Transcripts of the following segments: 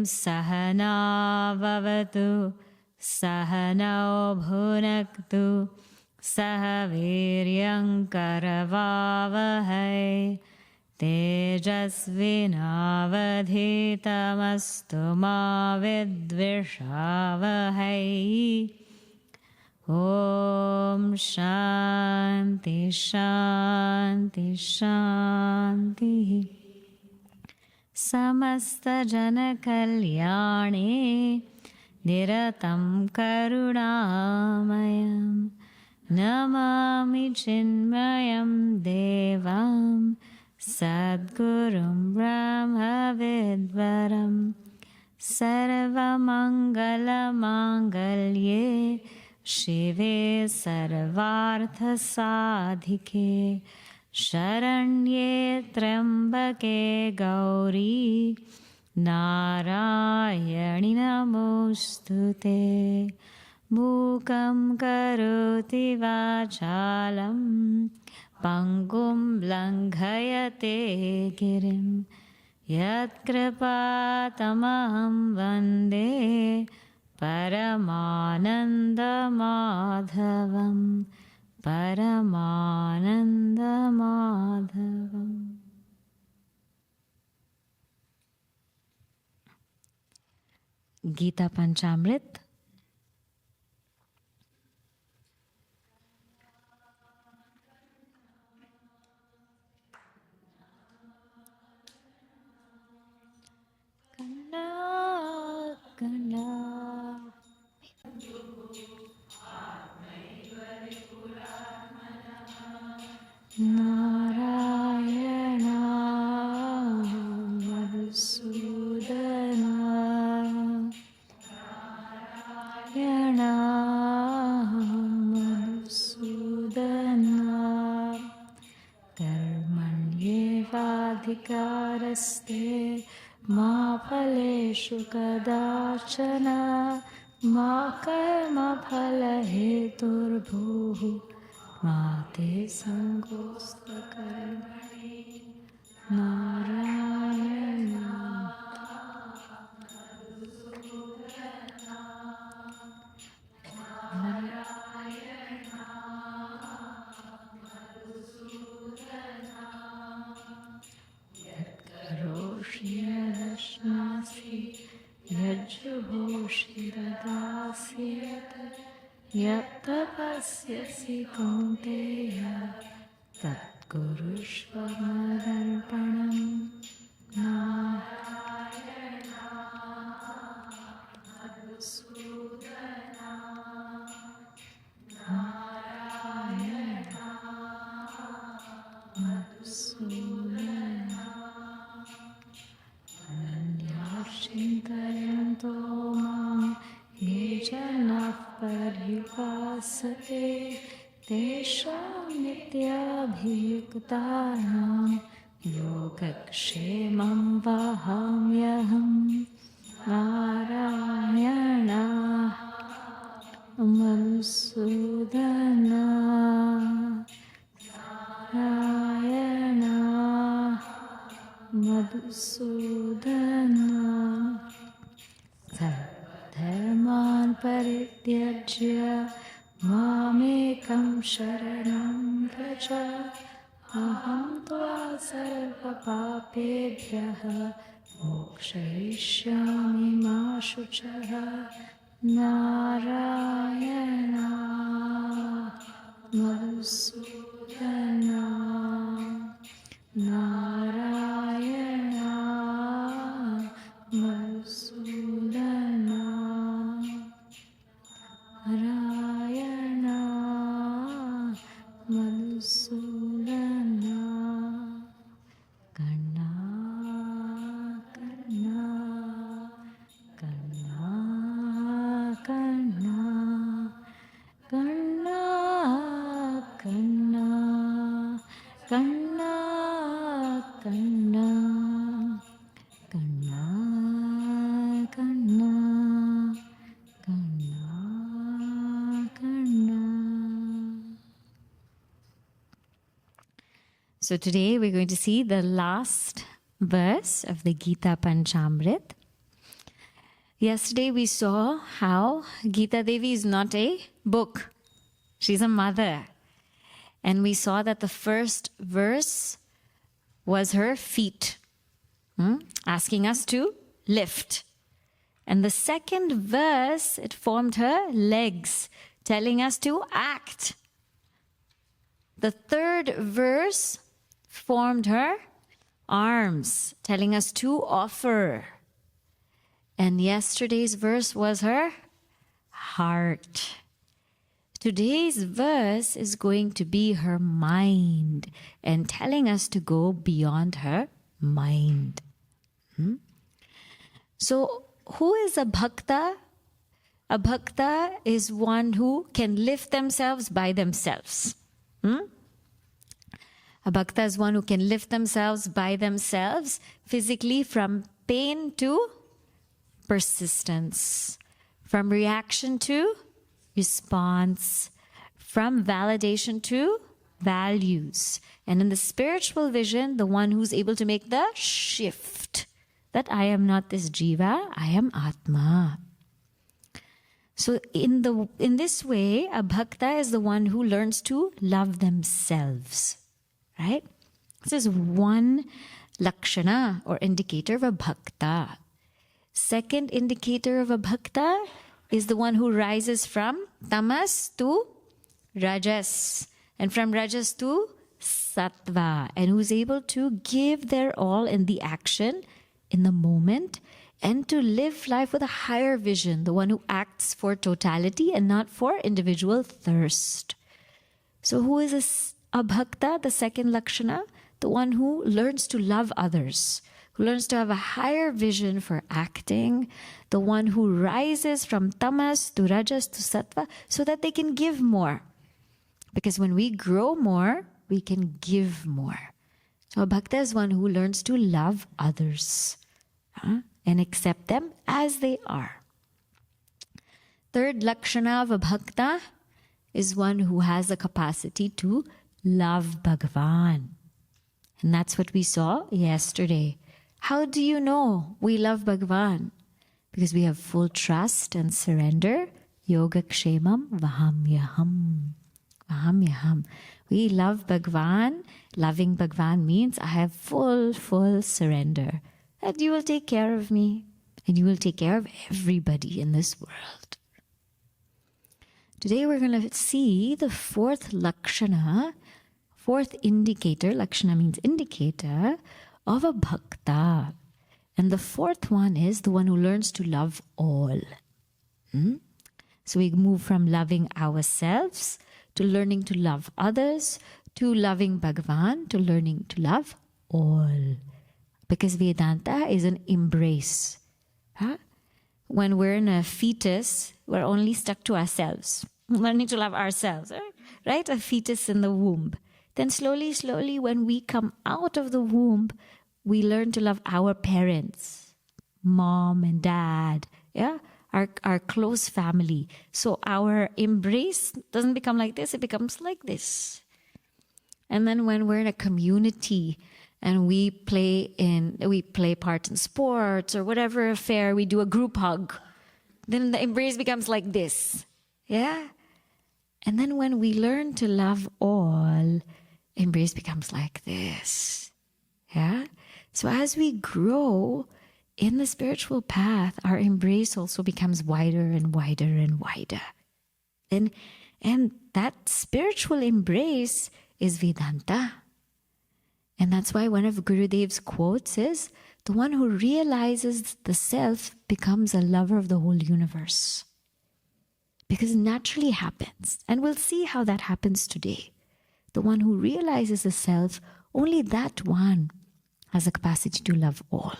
Sahana Vavatu Sahano Bhunaktu Sahaviryam Karavavahai Tejasvinavadhitamastu ma vidvishavahai. Om Shanti Shanti Shanti. Samasta Jana Kalyane Niratam Karunamayam Namami Chinmayam Devam Sadgurum Brahma Vidvaram Sarvamangala Mangalye Shive Sarvartha Sadhike Sharanye Trambake Gauri Narayani Namostute. Mukam Karoti Vachalam Pangum Langhayate Girim Yat Kripatamaham Vande Paramananda Madhavam Paramananda Madhavam. Gita Panchamrit. Kana, kana. Narayana Madhusudana Narayana Madhusudana Karmanyevadhikaraste ma phaleshu kadachana ma karma phala heturbhuh Mate Sangosta Karmani Narayana Narayana Madhusudana Yat Karoshi Yadashnasi Yajjuhoshi Radasiyat Yat tapasyasi kaunteya tat kurushva madarpanam. Narayana Madhusudana Narayana Madhusudana Ananyashintayanto mam ye janah paripasate tesham nityabhiktanam yogakshemam vahamyaham. Narayana Madhusudana Narayana Madhusudana Dharman parityajya mamekam sharanam vraja aham tva sarva papebhyah mokshayishyami ma shuchaha. Narayana Madhusudana Narayana Madhusudana Narayana Madhusudana. Karna Karna Karna Karna Karna Karna Karna Karna Karna Karna Karna Karna. So today we're going to see the last verse of the Gita Panchamrit. Yesterday we saw how Gita Devi is not a book. She's a mother. And we saw that the first verse was her feet, asking us to lift. And the second verse, it formed her legs, telling us to act. The third verse formed her arms, telling us to offer. And yesterday's verse was her heart. Today's verse is going to be her mind and telling us to go beyond her mind. So, who is a Bhakta? A Bhakta is one who can lift themselves by themselves. A Bhakta is one who can lift themselves by themselves physically from pain to persistence, from reaction to response, from validation to values. And in the spiritual vision, the one who's able to make the shift that I am not this jiva, I am Atma. So in this way, a bhakta is the one who learns to love themselves, right? This is one lakshana or indicator of a bhakta. Second indicator of a bhakta is the one who rises from tamas to rajas, and from rajas to sattva, and who's able to give their all in the action, in the moment, and to live life with a higher vision, the one who acts for totality and not for individual thirst. So who is a bhakta, the second lakshana? The one who learns to love others, who learns to have a higher vision for acting, the one who rises from tamas to rajas to sattva so that they can give more. Because when we grow more, we can give more. So a bhakta is one who learns to love others and accept them as they are. Third lakshana of a bhakta is one who has the capacity to love Bhagavan. And that's what we saw yesterday. How do you know we love Bhagavan? Because we have full trust and surrender. Yoga kshemam vahamyaham. Vahamyaham. We love Bhagavan. Loving Bhagavan means I have full surrender. That you will take care of me. And you will take care of everybody in this world. Today we're going to see the fourth lakshana, fourth indicator. Lakshana means indicator of a bhakta. And the fourth one is the one who learns to love all. So we move from loving ourselves to learning to love others, to loving Bhagavan, to learning to love all. Because Vedanta is an embrace. When we're in a fetus, we're only stuck to ourselves. Learning to love ourselves, right? A fetus in the womb. Then slowly, when we come out of the womb, we learn to love our parents, mom and dad, our close family. So our embrace doesn't become like this, it becomes like this. And then when we're in a community and we play part in sports or whatever affair, we do a group hug, then the embrace becomes like this. Yeah? And then when we learn to love all, embrace becomes like this. Yeah? So as we grow in the spiritual path, our embrace also becomes wider and wider and wider. And that spiritual embrace is Vedanta. And that's why one of Gurudev's quotes is, the one who realizes the self becomes a lover of the whole universe. Because it naturally happens. And we'll see how that happens today. The one who realizes the self, only that one has the capacity to love all.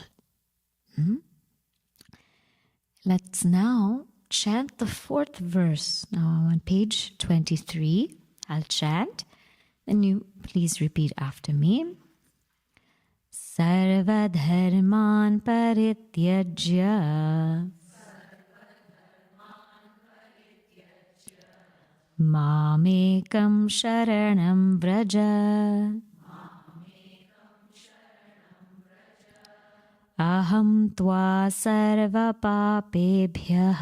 Let's now chant the fourth verse. Now I'm on page 23. I'll chant. Then you please repeat after me. Sarva dharman parityajya Mamekam sharanam vraja aham tva sarva papebhyah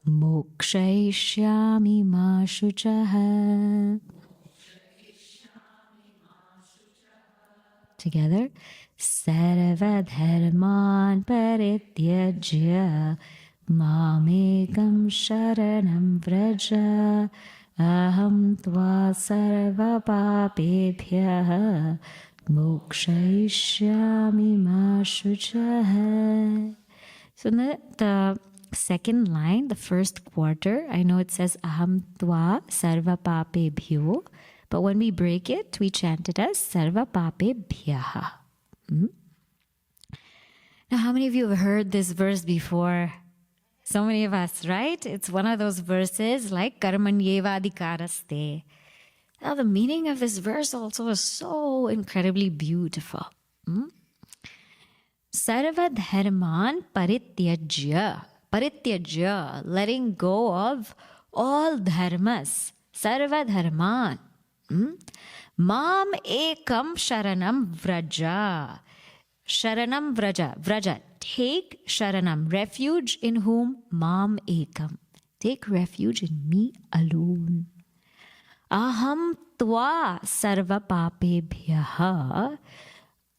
mokshayishyami ma shuchah. Together. Sarva dharman parityajya mamekam sharanam vraja aham tva sarva papebhyah mokshayishyami ma shuchah. So the second line, the first quarter, I know it says aham tva sarva papebhyo, but when we break it, we chant it as sarva papebhyah. Now, how many of you have heard this verse before? So many of us, right? It's one of those verses like karmanyeva adhikaraste. Now, the meaning of this verse also is so incredibly beautiful. Sarva dharman parityajya. Parityajya, letting go of all dharmas. Sarva dharman. Mam ekam sharanam vraja. Sharanam vraja. Vraja. Take sharanam. Refuge in whom? Mam ekam. Take refuge in me alone. Aham tva sarva papebhyah.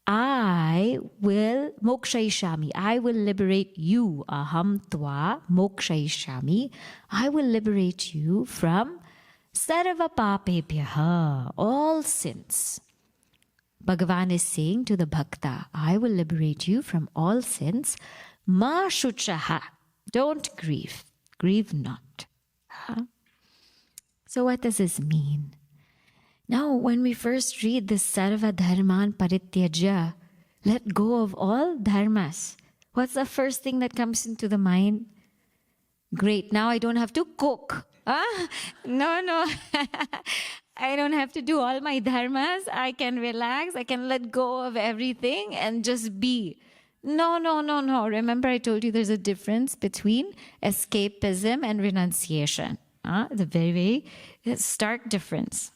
I will mokshayishami. I will liberate you. Aham tva mokshayishami. I will liberate you from sarva papebhyah, all sins. Bhagavan is saying to the Bhakta, I will liberate you from all sins. Ma shuchaha. Don't grieve. Grieve not. So what does this mean? Now, when we first read this sarva dharman parityajya, let go of all dharmas, what's the first thing that comes into the mind? Great, now I don't have to cook. No. I don't have to do all my dharmas. I can relax. I can let go of everything and just be. No. Remember I told you there's a difference between escapism and renunciation. The very, very stark difference.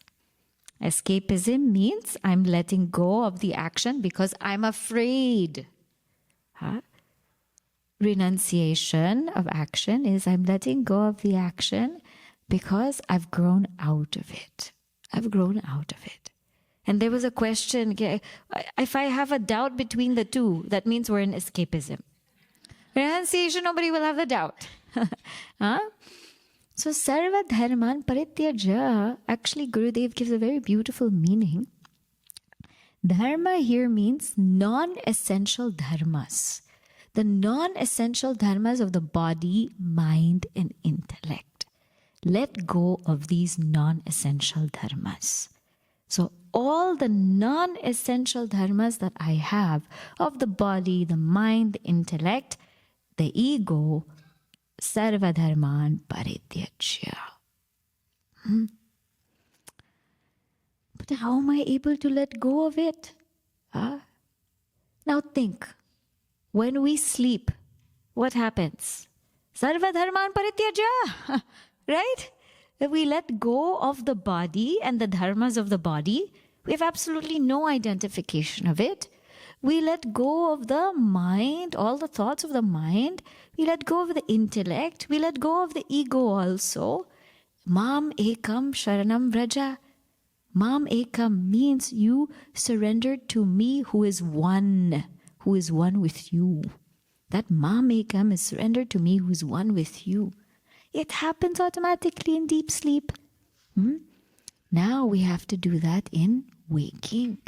Escapism means I'm letting go of the action because I'm afraid. Renunciation of action is I'm letting go of the action because I've grown out of it. I've grown out of it. And there was a question, okay, if I have a doubt between the two, that means we're in escapism. Renunciation, nobody will have the doubt. So sarva dharman parityajya, actually Gurudev gives a very beautiful meaning. Dharma here means non-essential dharmas. The non-essential dharmas of the body, mind and intellect. Let go of these non-essential dharmas. So all the non-essential dharmas that I have of the body, the mind, the intellect, the ego, sarva dharman parityajya. But how am I able to let go of it? Now think, when we sleep, what happens? Sarva dharman parityajya, right? If we let go of the body and the dharmas of the body, we have absolutely no identification of it. We let go of the mind, all the thoughts of the mind. We let go of the intellect. We let go of the ego also. Mam ekam sharanam vraja. Mam ekam means you surrendered to me who is one with you. That mam ekam is surrendered to me who is one with you. It happens automatically in deep sleep. Now we have to do that in waking.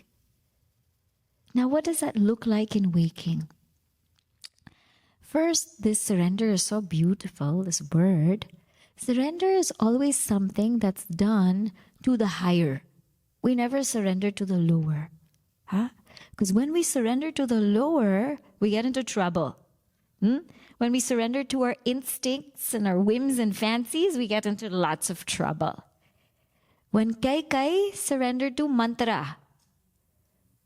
Now what does that look like in waking? First, this surrender is so beautiful, this word. Surrender is always something that's done to the higher. We never surrender to the lower. Because when we surrender to the lower, we get into trouble. When we surrender to our instincts and our whims and fancies, we get into lots of trouble. When Kai surrendered to mantra,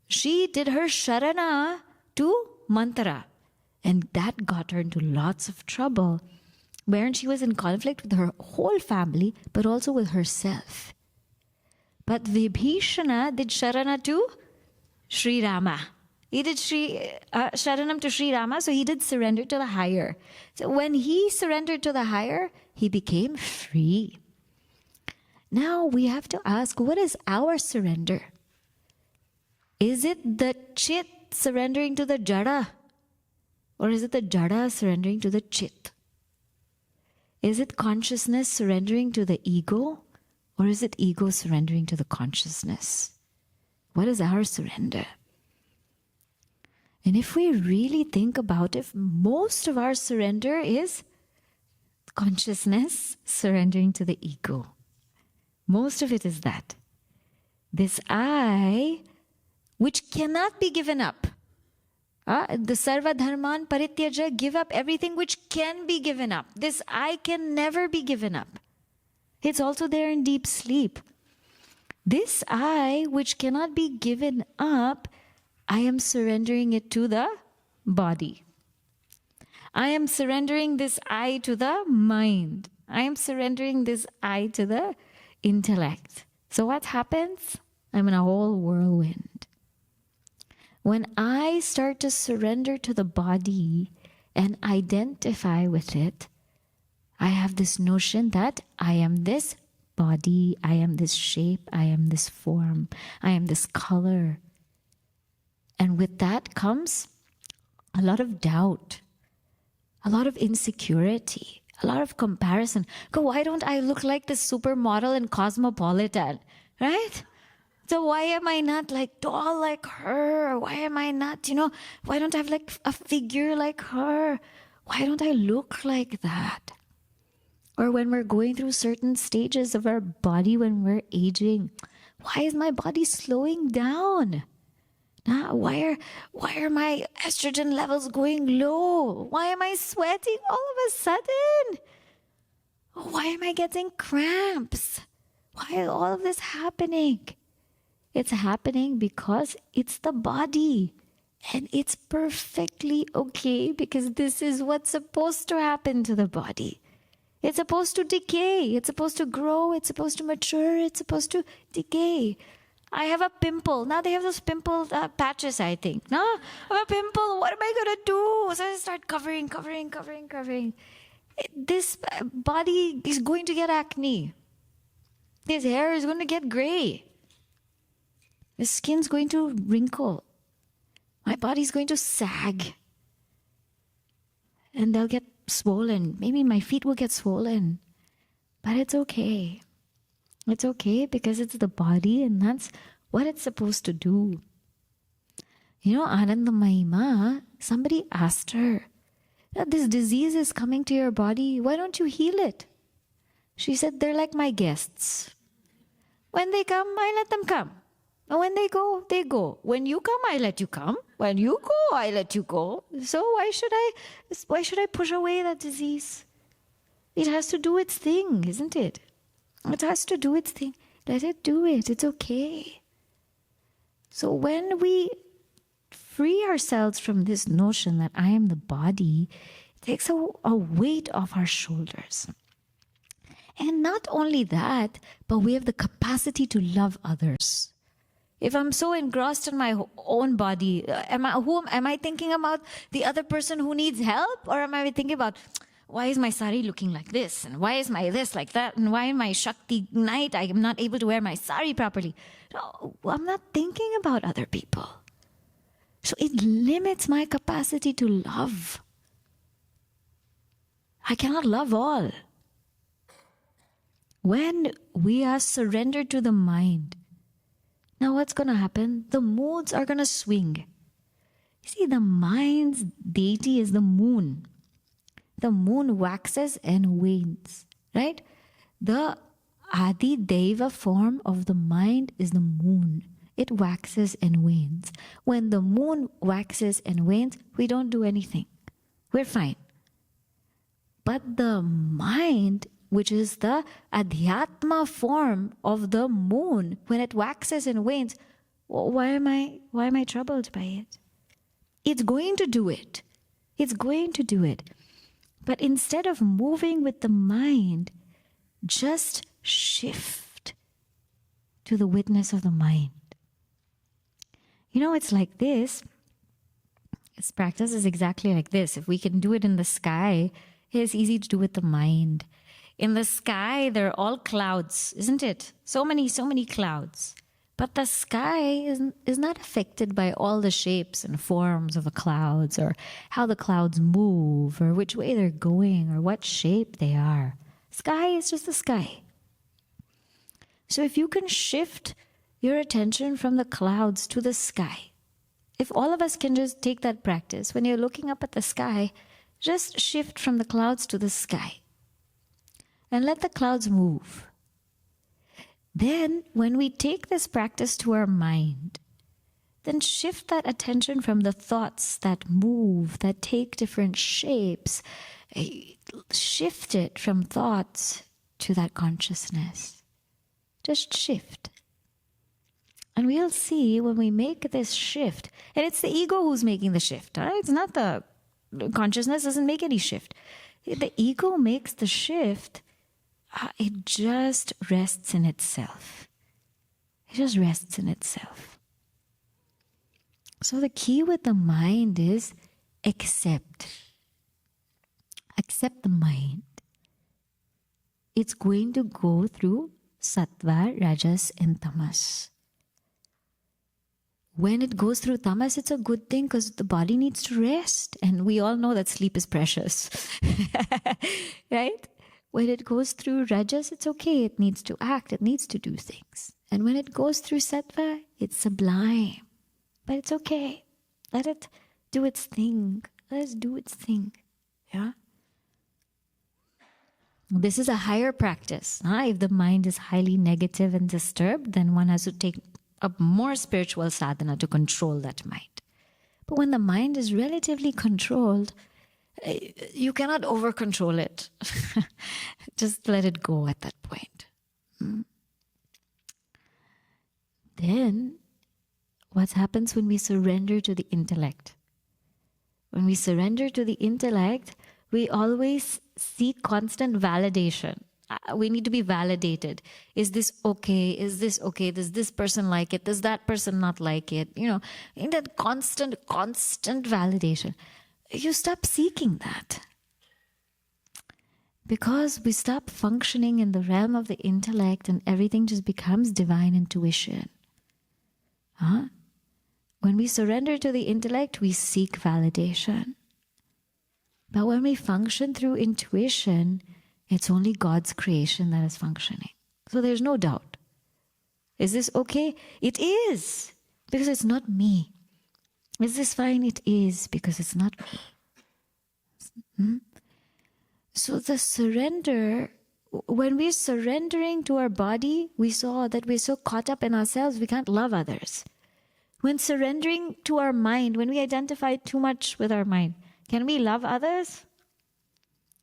she did her sharana to mantra. And that got her into lots of trouble, wherein she was in conflict with her whole family, but also with herself. But Vibhishana did Sharana to Sri Rama. He did Sharanam to Sri Rama, so he did surrender to the higher. So when he surrendered to the higher, he became free. Now we have to ask, what is our surrender? Is it the Chit surrendering to the Jada? Or is it the Jada surrendering to the Chit? Is it consciousness surrendering to the ego? Or is it ego surrendering to the consciousness? What is our surrender? And if we really think about it, most of our surrender is consciousness surrendering to the ego. Most of it is that. This I, which cannot be given up. The Sarva Dharman Parityaja, give up everything which can be given up. This I can never be given up. It's also there in deep sleep. This I, which cannot be given up, I am surrendering it to the body. I am surrendering this I to the mind. I am surrendering this I to the intellect. So what happens? I'm in a whole whirlwind. When I start to surrender to the body and identify with it, I have this notion that I am this body, I am this shape, I am this form, I am this color. And with that comes a lot of doubt, a lot of insecurity, a lot of comparison. Why don't I look like this supermodel in Cosmopolitan, right? So why am I not like tall like her? Why am I not, why don't I have like a figure like her? Why don't I look like that? Or when we're going through certain stages of our body, when we're aging, why is my body slowing down? Why are my estrogen levels going low? Why am I sweating all of a sudden? Why am I getting cramps? Why is all of this happening? It's happening because it's the body. And it's perfectly okay because this is what's supposed to happen to the body. It's supposed to decay. It's supposed to grow. It's supposed to mature. It's supposed to decay. I have a pimple. Now they have those pimple patches, I think. No, I have a pimple. What am I going to do? So I start covering. This body is going to get acne. This hair is going to get gray. The skin's going to wrinkle. My body's going to sag. And they'll get swollen. Maybe my feet will get swollen. But it's okay. It's okay because it's the body and that's what it's supposed to do. Anandamayi Ma, somebody asked her, this disease is coming to your body. Why don't you heal it? She said, they're like my guests. When they come, I let them come. And when they go, they go. When you come, I let you come. When you go, I let you go. So why should I push away that disease? It has to do its thing, isn't it? It has to do its thing. Let it do it. It's okay. So when we free ourselves from this notion that I am the body, it takes a weight off our shoulders. And not only that, but we have the capacity to love others. If I'm so engrossed in my own body, am I thinking about the other person who needs help? Or am I thinking about, why is my sari looking like this? And why is my this like that? And why in my Shakti night I am not able to wear my sari properly? No, I'm not thinking about other people. So it limits my capacity to love. I cannot love all. When we are surrendered to the mind, now what's going to happen? The moods are going to swing. You see, the mind's deity is the moon. The moon waxes and wanes, right? The Adi Deva form of the mind is the moon. It waxes and wanes. When the moon waxes and wanes, we don't do anything. We're fine. But the mind, which is the Adhyatma form of the moon, when it waxes and wanes, why am I troubled by it? It's going to do it. It's going to do it. But instead of moving with the mind, just shift to the witness of the mind. It's like this. This practice is exactly like this. If we can do it in the sky, it's easy to do with the mind. In the sky, there are all clouds, isn't it? So many clouds. But the sky is not affected by all the shapes and forms of the clouds, or how the clouds move, or which way they're going, or what shape they are. Sky is just the sky. So if you can shift your attention from the clouds to the sky, if all of us can just take that practice, when you're looking up at the sky, just shift from the clouds to the sky and let the clouds move. Then, when we take this practice to our mind, then shift that attention from the thoughts that move, that take different shapes. Shift it from thoughts to that consciousness. Just shift. And we'll see when we make this shift, and it's the ego who's making the shift. Right? It's not the consciousness doesn't make any shift. The ego makes the shift. It just rests in itself. It just rests in itself. So the key with the mind is accept. Accept the mind. It's going to go through sattva, rajas, and tamas. When it goes through tamas, it's a good thing because the body needs to rest. And we all know that sleep is precious. Right? When it goes through rajas, it's okay. It needs to act. It needs to do things. And when it goes through sattva, it's sublime. But it's okay. Let it do its thing. Let it do its thing. Yeah? This is a higher practice. If the mind is highly negative and disturbed, then one has to take a more spiritual sadhana to control that mind. But when the mind is relatively controlled, you cannot over-control it. Just let it go at that point. Then, what happens when we surrender to the intellect? When we surrender to the intellect, we always seek constant validation. We need to be validated. Is this okay? Is this okay? Does this person like it? Does that person not like it? In that constant validation. You stop seeking that. Because we stop functioning in the realm of the intellect and everything just becomes divine intuition. When we surrender to the intellect, we seek validation. But when we function through intuition, it's only God's creation that is functioning. So there's no doubt. Is this okay? It is, because it's not me. Is this fine? It is, because it's not me. So the surrender, when we're surrendering to our body, we saw that we're so caught up in ourselves, we can't love others. When surrendering to our mind, when we identify too much with our mind, can we love others?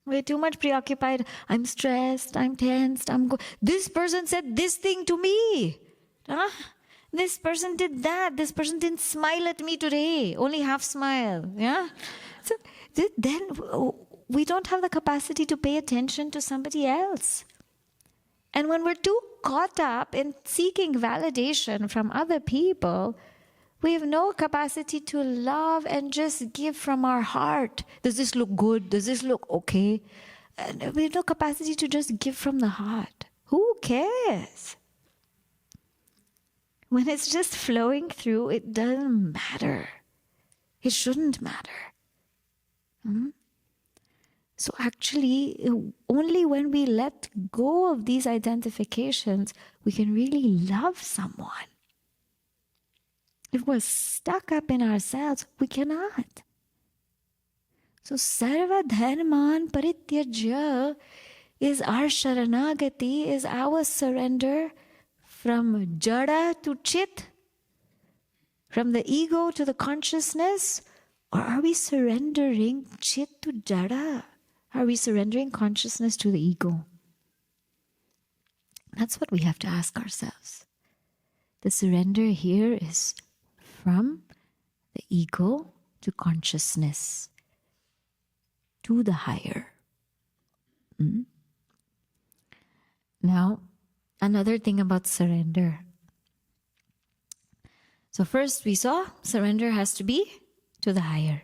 We're too much preoccupied. I'm stressed, I'm tensed, this person said this thing to me. This person did that. This person didn't smile at me today. Only half smile. Yeah? So then we don't have the capacity to pay attention to somebody else. And when we're too caught up in seeking validation from other people, we have no capacity to love and just give from our heart. Does this look good? Does this look okay? And we have no capacity to just give from the heart. Who cares? When it's just flowing through, it doesn't matter. It shouldn't matter. So actually, only when we let go of these identifications, we can really love someone. If we're stuck up in ourselves, we cannot. So sarva dharman parityajya is our sharanagati, is our surrender from jada to chit, from the ego to the consciousness, or are we surrendering chit to jada? Are we surrendering consciousness to the ego? That's what we have to ask ourselves. The surrender here is from the ego to consciousness, to the higher. Now, another thing about surrender. So first we saw surrender has to be to the higher.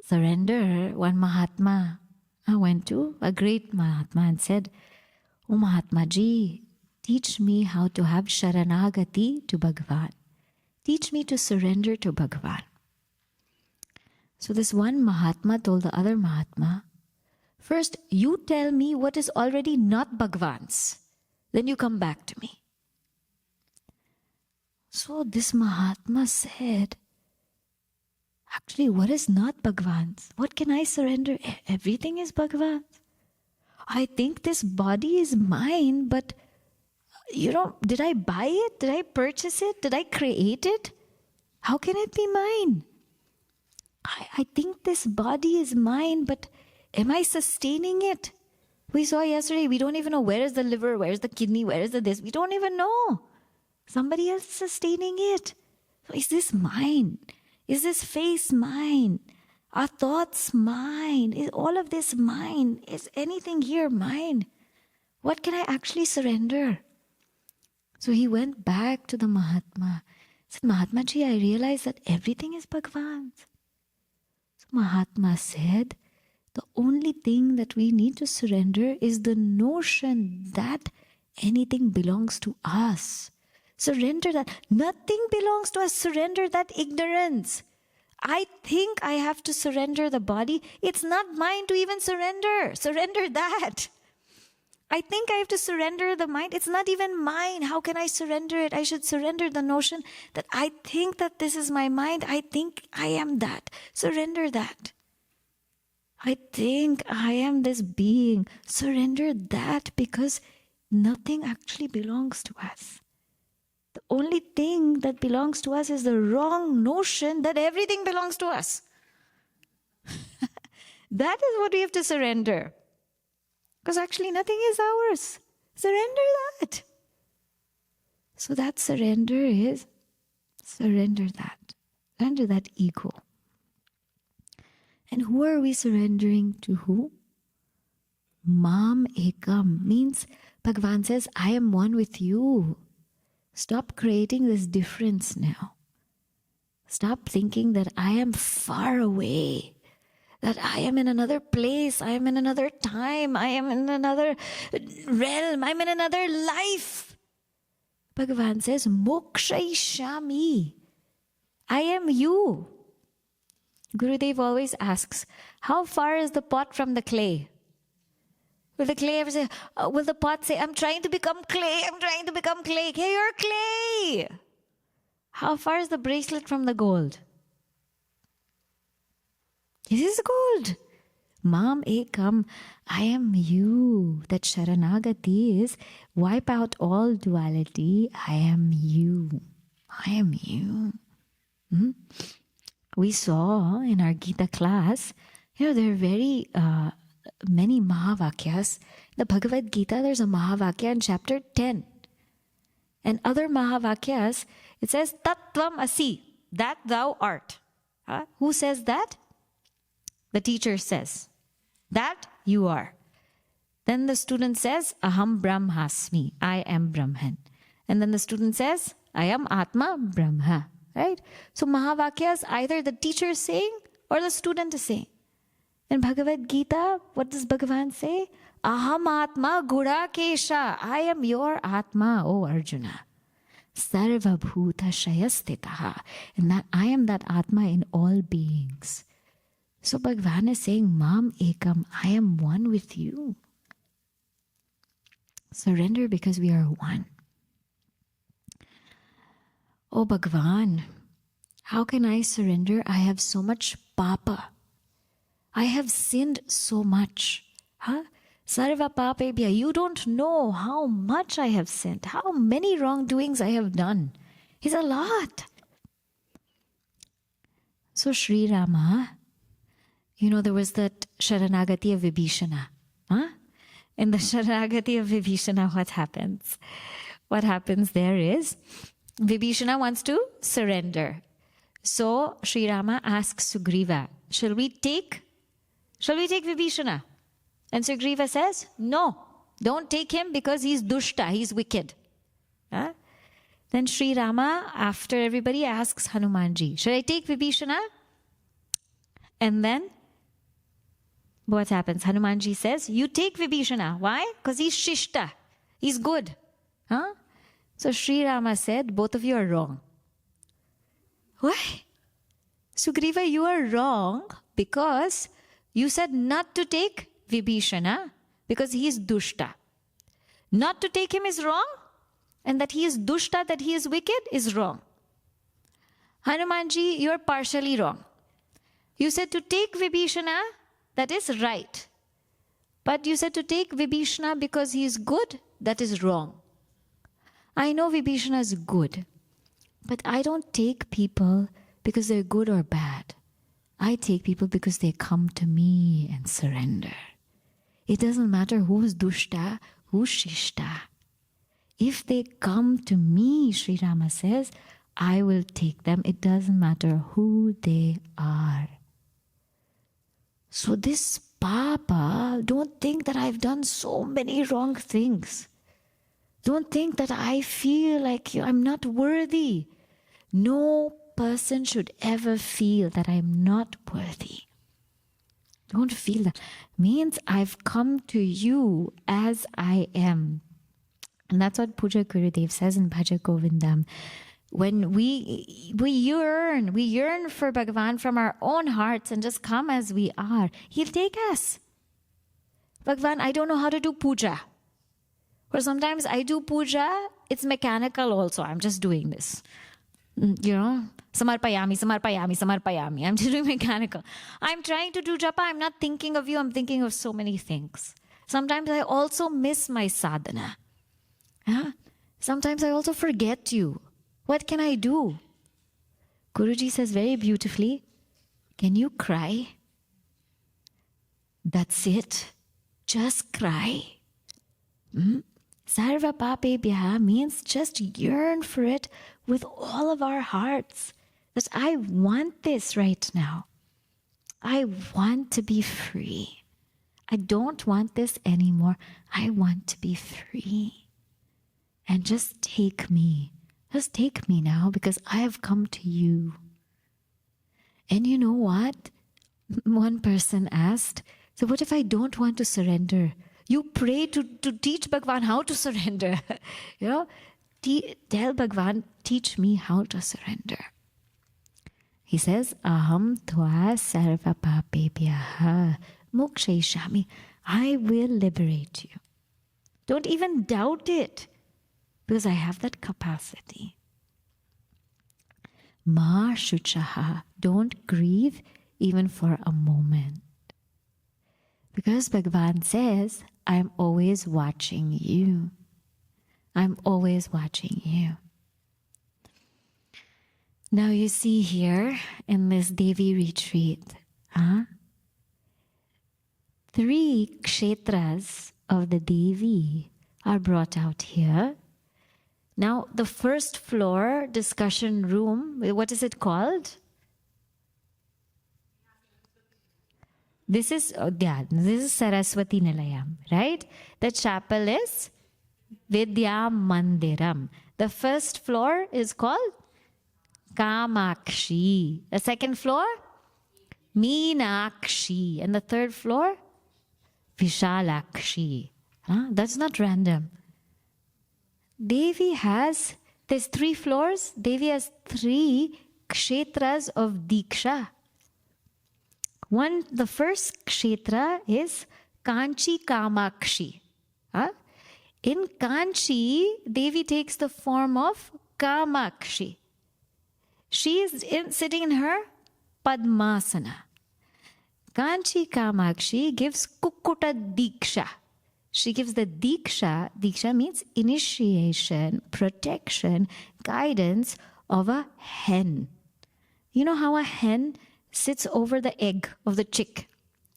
Surrender, one Mahatma went to a great Mahatma and said, "Oh Mahatma-ji, teach me how to have Sharanagati to Bhagavan. Teach me to surrender to Bhagavan." So this one Mahatma told the other Mahatma, "First, you tell me what is already not Bhagavan's. Then you come back to me." So this Mahatma said, "Actually, what is not Bhagavan's? What can I surrender? Everything is Bhagavan's. I think this body is mine, but did I buy it? Did I purchase it? Did I create it? How can it be mine? I think this body is mine, but am I sustaining it? We saw yesterday, we don't even know where is the liver, where is the kidney, where is the this. We don't even know. Somebody else is sustaining it. So is this mine? Is this face mine? Are thoughts mine? Is all of this mine? Is anything here mine? What can I actually surrender?" So he went back to the Mahatma. He said, "Mahatma-ji, I realize that everything is Bhagavan's." So Mahatma said, "The only thing that we need to surrender is the notion that anything belongs to us. Surrender that. Nothing belongs to us. Surrender that ignorance. I think I have to surrender the body. It's not mine to even surrender. Surrender that. I think I have to surrender the mind. It's not even mine. How can I surrender it? I should surrender the notion that I think that this is my mind. I think I am that. Surrender that. I think I am this being. Surrender that, because nothing actually belongs to us. The only thing that belongs to us is the wrong notion that everything belongs to us." That is what we have to surrender. Because actually nothing is ours. Surrender that. So that surrender is surrender that. Surrender that ego. And who are we surrendering to? Who? Mam ekam means Bhagavan says, I am one with you. Stop creating this difference now. Stop thinking that I am far away, that I am in another place, I am in another time, I am in another realm, I'm in another life. Bhagavan says, Mokshaishami. I am you. Gurudev always asks, how far is the pot from the clay? Will the clay ever say, will the pot say, I'm trying to become clay, I'm trying to become clay. Hey, you're clay. How far is the bracelet from the gold? It is gold. Mam ekam, I am you. That Sharanagati is wipe out all duality. I am you. I am you. We saw in our Gita class, there are very many Mahavakyas. The Bhagavad-gītā, there's a Mahavakya in chapter 10. And other Mahavakyas, it says, Tattvam asi, that thou art. Who says that? The teacher says, that you are. Then the student says, Aham Brahmasmi, I am Brahman. And then the student says, I am Atma Brahma. Right? So Mahavakyas, either the teacher is saying or the student is saying. In Bhagavad-gītā, what does Bhagavan say? Aham Atma Gurakesha. I am your Atma, O Arjuna. Sarva Bhuta Shayastitaha. And that I am that Atma in all beings. So Bhagavan is saying, Mam Ekam, I am one with you. Surrender because we are one. Oh Bhagavan, how can I surrender? I have so much papa. I have sinned so much. Sarva papebhya, you don't know how much I have sinned, how many wrongdoings I have done. It's a lot. So Sri Rama, there was that Sharanagati of Vibhishana. In the Sharanagati of Vibhishana, what happens? What happens there is, Vibhishana wants to surrender. So Sri Rama asks Sugriva, shall we take Vibhishana? And Sugriva says, no, don't take him because he's dushta, he's wicked. Then Sri Rama, after everybody, asks Hanumanji, should I take Vibhishana? And then what happens? Hanumanji says, you take Vibhishana. Why? Because he's Shishta. He's good. Huh? So Sri Rama said, both of you are wrong. Why? Sugriva, you are wrong because you said not to take Vibhishana because he is dushta. Not to take him is wrong, and that he is dushta, that he is wicked, is wrong. Hanumanji, you are partially wrong. You said to take Vibhishana, that is right. But you said to take Vibhishana because he is good, that is wrong. I know Vibhishana is good, but I don't take people because they're good or bad. I take people because they come to me and surrender. It doesn't matter who's dushta, who's shishta. If they come to me, Sri Rama says, I will take them. It doesn't matter who they are. So this Papa, don't think that I've done so many wrong things. Don't think that I feel like I'm not worthy. No person should ever feel that I'm not worthy. Don't feel that. Means I've come to you as I am. And that's what Puja Gurudev says in Bhaja Govindam. When we yearn for Bhagavan from our own hearts and just come as we are, He'll take us. Bhagavan, I don't know how to do puja. Or sometimes I do puja, it's mechanical also. I'm just doing this. Samarpayami, samarpayami, samarpayami. I'm just doing mechanical. I'm trying to do japa. I'm not thinking of you. I'm thinking of so many things. Sometimes I also miss my sadhana. Sometimes I also forget you. What can I do? Guruji says very beautifully, can you cry? That's it. Just cry. Sarva papebhya means just yearn for it with all of our hearts. That I want this right now. I want to be free. I don't want this anymore. I want to be free. And just take me. Just take me now because I have come to you. And you know what? One person asked, so what if I don't want to surrender? You pray to teach Bhagavan how to surrender. Tell Bhagavan, teach me how to surrender. He says, Aham tva sarva papebhyaha mokshayishami. I will liberate you. Don't even doubt it, because I have that capacity. Ma shuchaha. Don't grieve even for a moment. Because Bhagavan says, I'm always watching you. I'm always watching you. Now you see here in this Devi Retreat, 3 kshetras of the Devi are brought out here. Now the first floor discussion room, what is it called? This is Saraswati Nilayam, right? The chapel is Vidya Mandiram. The first floor is called Kamakshi. The second floor, Meenakshi. And the third floor, Vishalakshi. That's not random. Devi has, there's 3 floors. Devi has 3 kshetras of Diksha. The first kshetra is Kanchi Kamakshi. In Kanchi, Devi takes the form of Kamakshi. She is sitting in her Padmasana. Kanchi Kamakshi gives Kukkuta Diksha. She gives the Diksha. Diksha means initiation, protection, guidance of a hen. You know how a hen sits over the egg of the chick?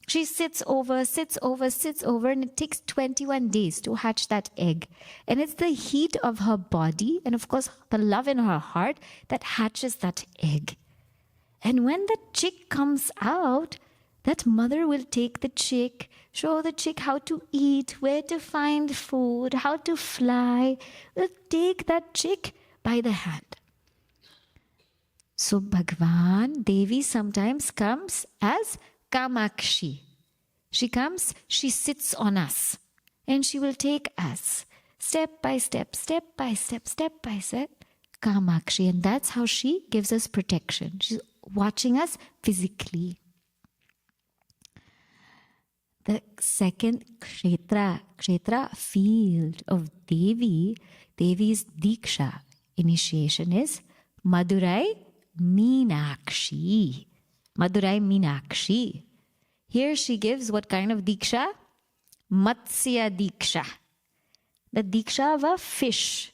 She sits over, and it takes 21 days to hatch that egg. And it's the heat of her body and, of course, the love in her heart that hatches that egg. And when the chick comes out, that mother will take the chick, show the chick how to eat, where to find food, how to fly. Will take that chick by the hand. So Bhagwan, Devi sometimes comes as Kamakshi. She comes, she sits on us, and she will take us step by step, step by step, step by step, Kamakshi. And that's how she gives us protection. She's watching us physically. The second kshetra field of Devi's Diksha initiation is Madurai Meenakshi. Madurai Meenakshi. Here she gives what kind of Diksha? Matsya Diksha. The Diksha of a fish.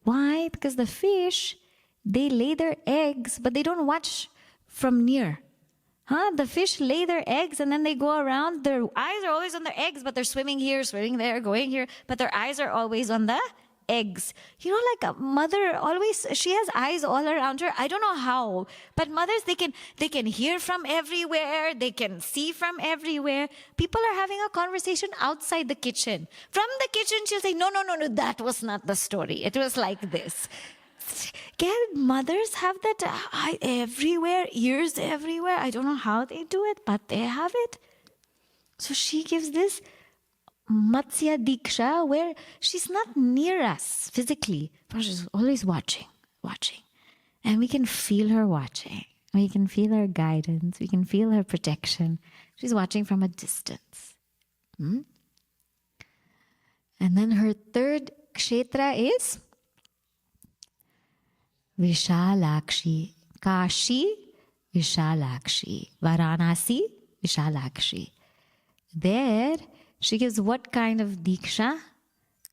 Why? Because the fish, they lay their eggs, but they don't watch from near. The fish lay their eggs and then they go around. Their eyes are always on their eggs, but they're swimming here, swimming there, going here. But their eyes are always on the eggs. You know, like a mother always, she has eyes all around her. I don't know how, but mothers, they can hear from everywhere. They can see from everywhere. People are having a conversation outside the kitchen. From the kitchen, she'll say, no, that was not the story. It was like this. Can mothers have that eye everywhere, ears everywhere? I don't know how they do it, but they have it. So she gives this Matsya Diksha where she's not near us physically, but she's always watching. And we can feel her watching. We can feel her guidance. We can feel her protection. She's watching from a distance. And then her third kshetra is Vishalakshi. Kashi, Vishalakshi. Varanasi, Vishalakshi. There, she gives what kind of Diksha?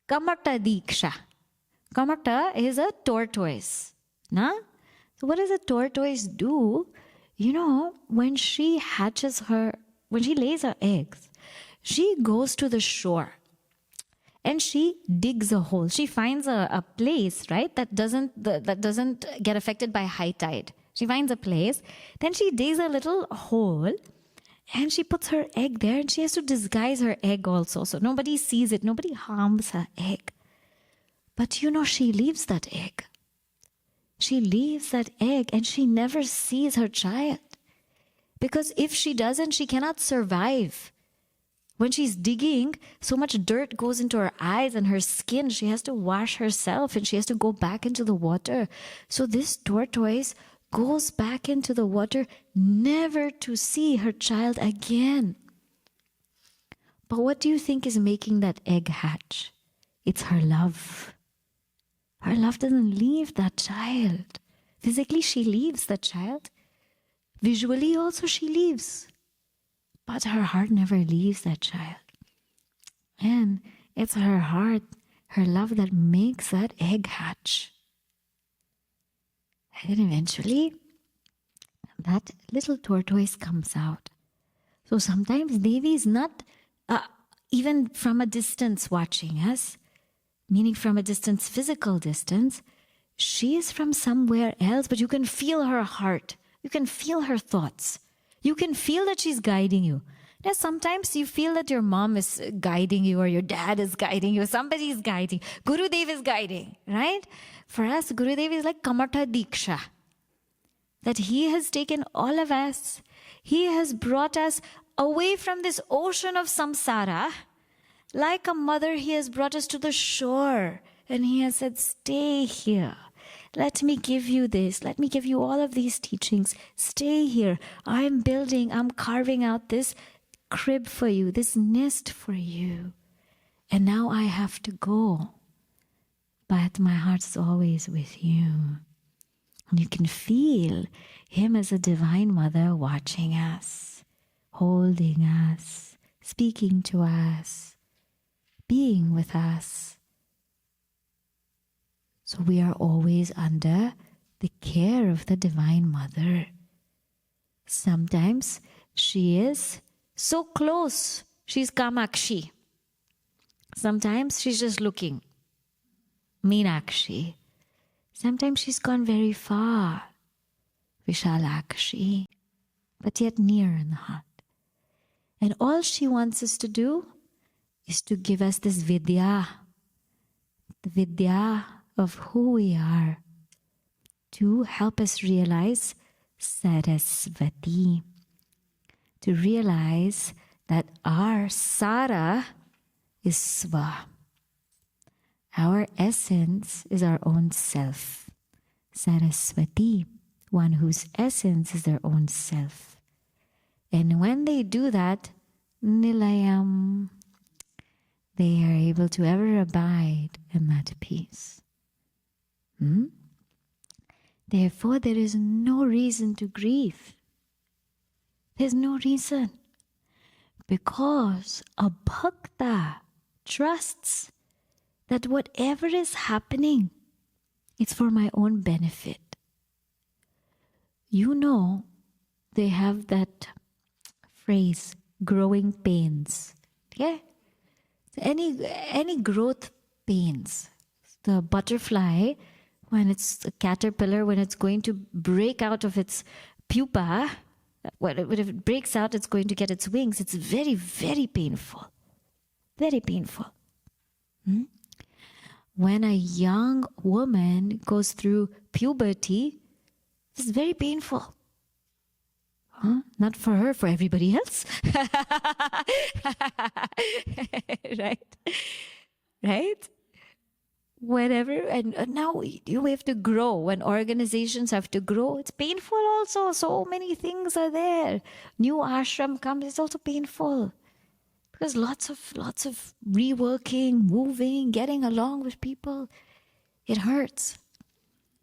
Kamata Diksha. Kamata is a tortoise. Na? So what does a tortoise do? You know, when she lays her eggs, she goes to the shore. And she digs a hole. She finds a place, right, that doesn't get affected by high tide. She finds a place. Then she digs a little hole and she puts her egg there, and she has to disguise her egg also. So nobody sees it. Nobody harms her egg. But you know, she leaves that egg. She leaves that egg and she never sees her child. Because if she doesn't, she cannot survive. When she's digging, so much dirt goes into her eyes and her skin. She has to wash herself and she has to go back into the water. So this tortoise goes back into the water, never to see her child again. But what do you think is making that egg hatch? It's her love. Her love doesn't leave that child. Physically, she leaves that child. Visually also, she leaves. But her heart never leaves that child. And it's her heart, her love that makes that egg hatch. And then eventually, that little tortoise comes out. So sometimes Devi is not even from a distance watching us, meaning from a distance, physical distance. She is from somewhere else, but you can feel her heart. You can feel her thoughts. You can feel that she's guiding you. Now, sometimes you feel that your mom is guiding you or your dad is guiding you. Somebody is guiding. Gurudev is guiding, right? For us, Gurudev is like Kamata Diksha. That he has taken all of us. He has brought us away from this ocean of samsara. Like a mother, he has brought us to the shore. And he has said, stay here. Let me give you this. Let me give you all of these teachings. Stay here. I'm carving out this crib for you, this nest for you. And now I have to go. But my heart's always with you. And you can feel him as a divine mother watching us, holding us, speaking to us, being with us. So we are always under the care of the Divine Mother. Sometimes she is so close, she's Kamakshi. Sometimes she's just looking, Meenakshi. Sometimes she's gone very far, Vishalakshi, but yet near in the heart. And all she wants us to do is to give us this vidya, the vidya of who we are, to help us realize Saraswati, to realize that our Sara is Swa. Our essence is our own self. Saraswati, one whose essence is their own self. And when they do that, Nilayam, they are able to ever abide in that peace. Therefore, there is no reason to grieve. There's no reason. Because a Bhakta trusts that whatever is happening, it's for my own benefit. You know, they have that phrase, growing pains. Yeah? Any growth pains. The butterfly, when it's a caterpillar, when it's going to break out of its pupa, when it breaks out, it's going to get its wings. It's very, very painful. Very painful. When a young woman goes through puberty, it's very painful. Not for her, for everybody else. Right? Right? Whatever. And now you have to grow. When organizations have to grow, it's painful also. So many things are there. New ashram comes, it's also painful. Because lots of reworking, moving, getting along with people. It hurts.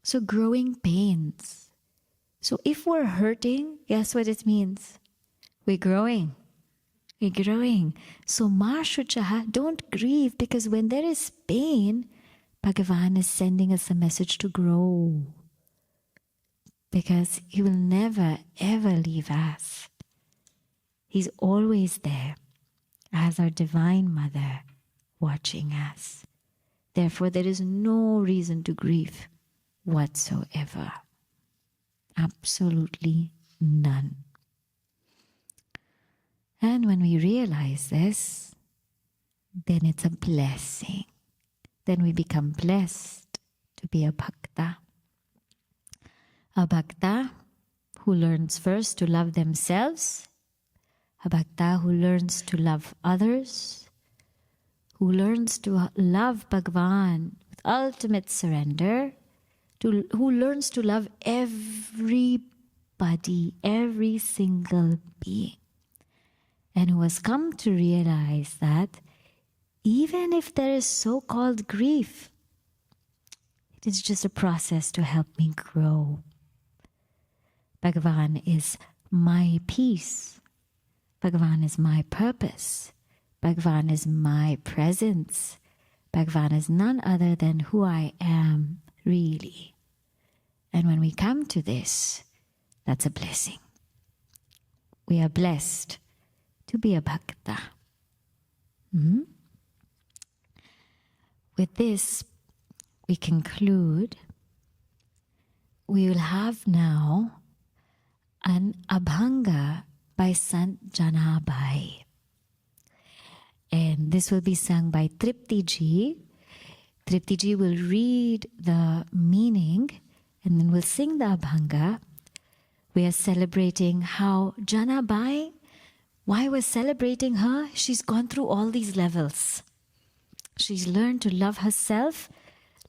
So growing pains. So if we're hurting, guess what it means? We're growing. We're growing. So Ma Shuchaha, don't grieve, because when there is pain, Bhagavan is sending us a message to grow. Because He will never, ever leave us. He's always there as our Divine Mother watching us. Therefore, there is no reason to grieve whatsoever. Absolutely none. And when we realize this, then it's a blessing. Then we become blessed to be a Bhakta. A Bhakta who learns first to love themselves, a Bhakta who learns to love others, who learns to love Bhagavan with ultimate surrender, who learns to love everybody, every single being, and who has come to realize that even if there is so-called grief, it is just a process to help me grow. Bhagavan is my peace. Bhagavan is my purpose. Bhagavan is my presence. Bhagavan is none other than who I am really. And when we come to this, that's a blessing. We are blessed to be a Bhakta. With this, we conclude. We will have now an Abhanga by Sant Janabai. And this will be sung by Triptiji. Triptiji will read the meaning and then we'll sing the Abhanga. We are celebrating how Janabai, why we're celebrating her, she's gone through all these levels. She's learned to love herself,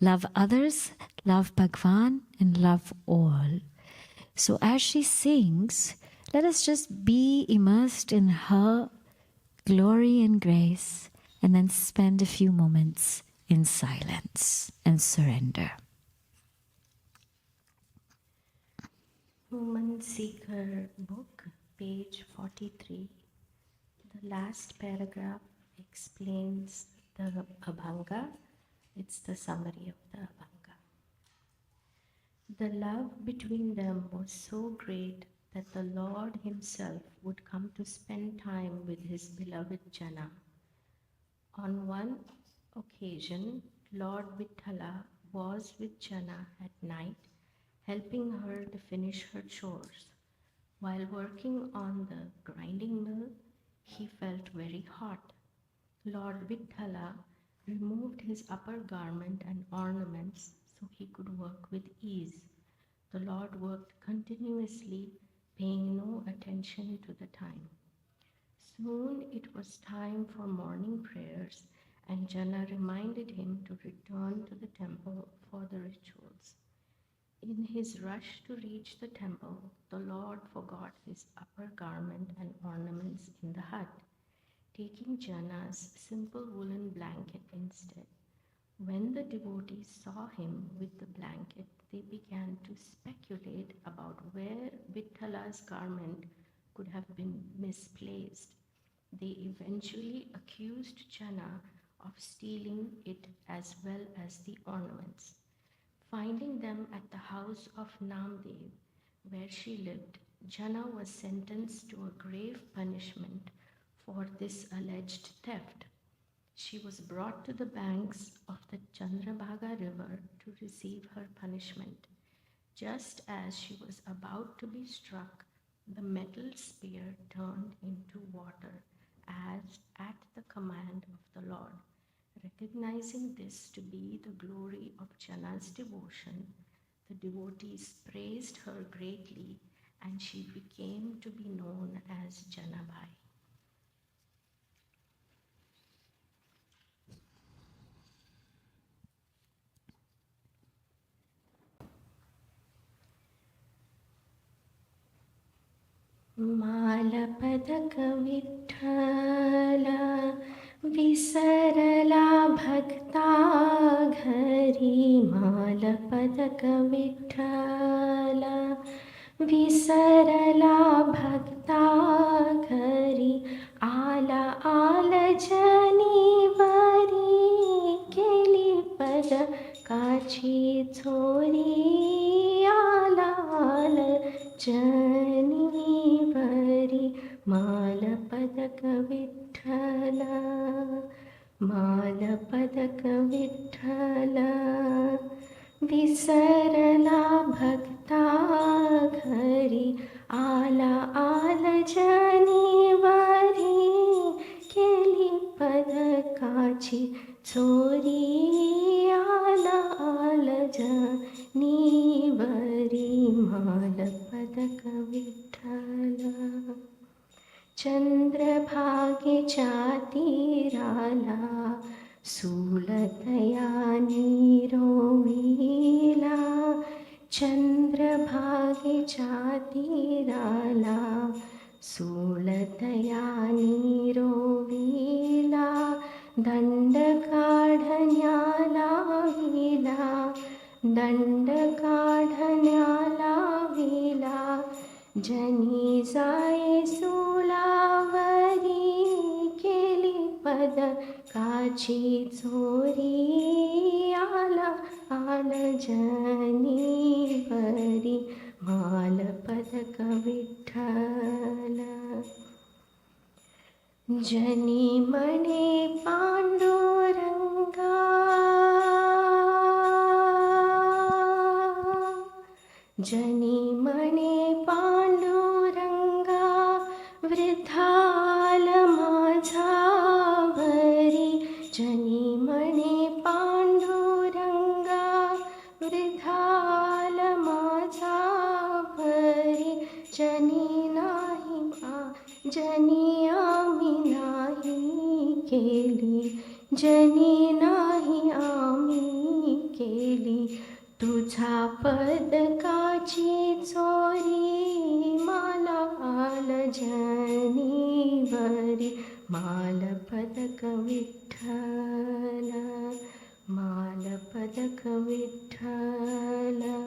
love others, love Bhagwan, and love all. So as she sings, let us just be immersed in her glory and grace, and then spend a few moments in silence and surrender. Woman Seeker book, page 43. The last paragraph explains the Abhanga. It's the summary of the Abhanga. The love between them was so great that the Lord himself would come to spend time with his beloved Jana. On one occasion, Lord Vithala was with Jana at night, helping her to finish her chores. While working on the grinding mill, he felt very hot. Lord Vithala removed his upper garment and ornaments so he could work with ease. The Lord worked continuously, paying no attention to the time. Soon it was time for morning prayers, and Jana reminded him to return to the temple for the rituals. In his rush to reach the temple, the Lord forgot his upper garment and ornaments in the hut, taking Jana's simple woolen blanket instead. When the devotees saw him with the blanket, they began to speculate about where Vitthala's garment could have been misplaced. They eventually accused Jana of stealing it as well as the ornaments. Finding them at the house of Namdev, where she lived, Jana was sentenced to a grave punishment for this alleged theft. She was brought to the banks of the Chandrabhaga river to receive her punishment. Just as she was about to be struck, the metal spear turned into water as at the command of the Lord. Recognizing this to be the glory of Jana's devotion, the devotees praised her greatly, and she became to be known as Janabai. मालपदक Vitthal विसरला भक्ता घरी. मालपदक विठ्ठल विसरला भक्ता घरी. आला जनीवरी केली पदकाची चोरी. आला जनीवरी. मालपदक विठ्ठल मालपदक विठ्ठल विसरला भक्ता घरी. आला जनीवरी केली पदकाची चोरी. आला जनीवरी. मालपदक विठ्ठल. चंद्रभागेच्या तीराला सुलतयानी रोविला. चंद्रभागेच्या तीराला सुलतयानी रोविला. दंड काढण्याला विला. दंड काढण्याला विला. जनी जाये सुलावरी केली पदकाची चोरी. आला जनीवरी. मालपदक विठ्ठल. जनी म्हणे पांडुरंगा जनी म्हणे पांडुरंगा वृद्धाल माझावरी. जनी म्हणे पांडुरंगा वृद्धाल माझावरी. जनी आम्ही नाही केली. जनी नाही आम्ही केली. तुझा पदकाची चोरी. माला जनीवरी. मालपदक विठ्ठल मालपदक विठ्ठल.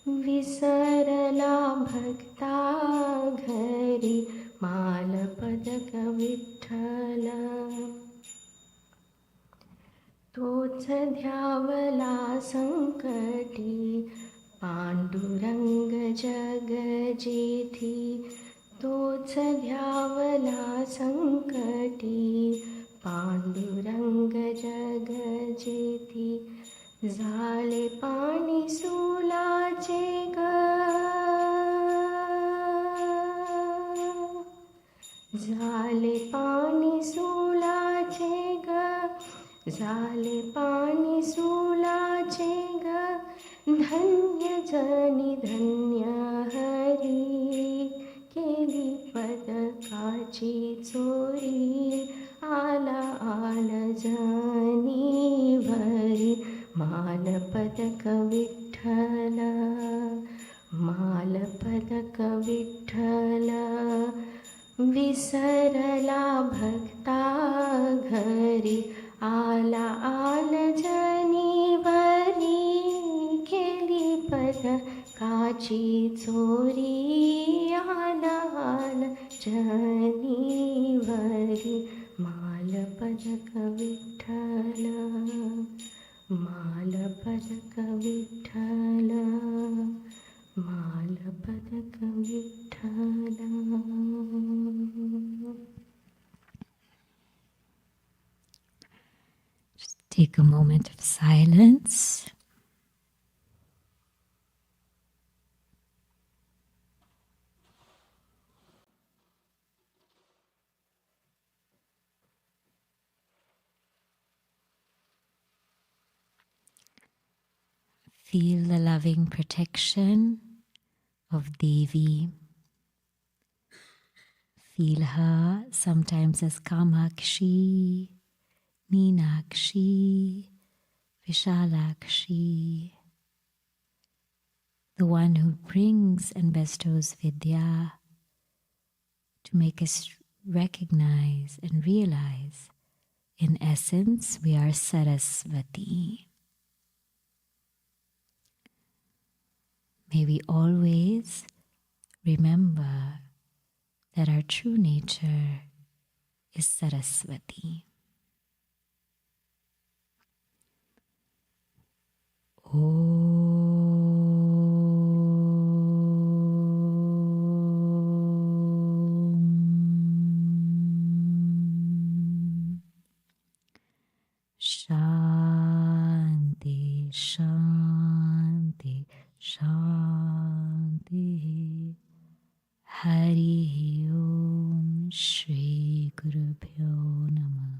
विसरला भक्ता घरी. मालपदक विठ्ठल. तोच ध्यावला संकटी पांडुरंग जग जेथी. तोच ध्यावला संकटी पांडुरंग जग जेथी. झाले पाणी सुलाचे ग. झाले पाणी सुलाचे ग. झाले पाणी सुलाचे ग. धन्य जनी धन्य हरी, केली पदकाची चोरी, आला आल जनी भरी, माल पदक विठ्ठल, माल पदक विठ्ठल, विसरला भक्ता घरी, आला आल जनी भरी, केली पदकाची चोरी, आला आल जनी भरी, माल पदक विठ्ठल, माल पदक विठ्ठल, माल पदक Vitthal. Just take a moment of silence. Feel the loving protection of Devi. Feel her sometimes as Kamakshi, Meenakshi, Vishalakshi, the one who brings and bestows Vidya to make us recognize and realize, in essence, we are Saraswati. May we always remember that our true nature is Saraswati. Om Shanti, Shanti, Shanti. Hari Om Shri Guru Pyo Namah.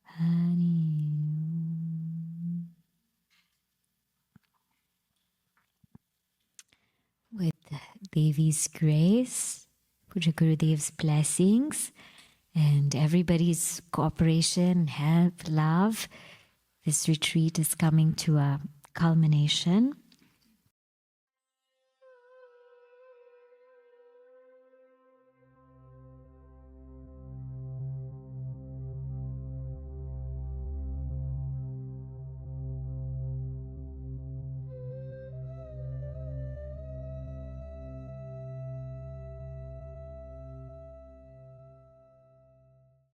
Hari Om. With Devi's grace, Puja Gurudev's blessings, and everybody's cooperation, help, love, this retreat is coming to a culmination.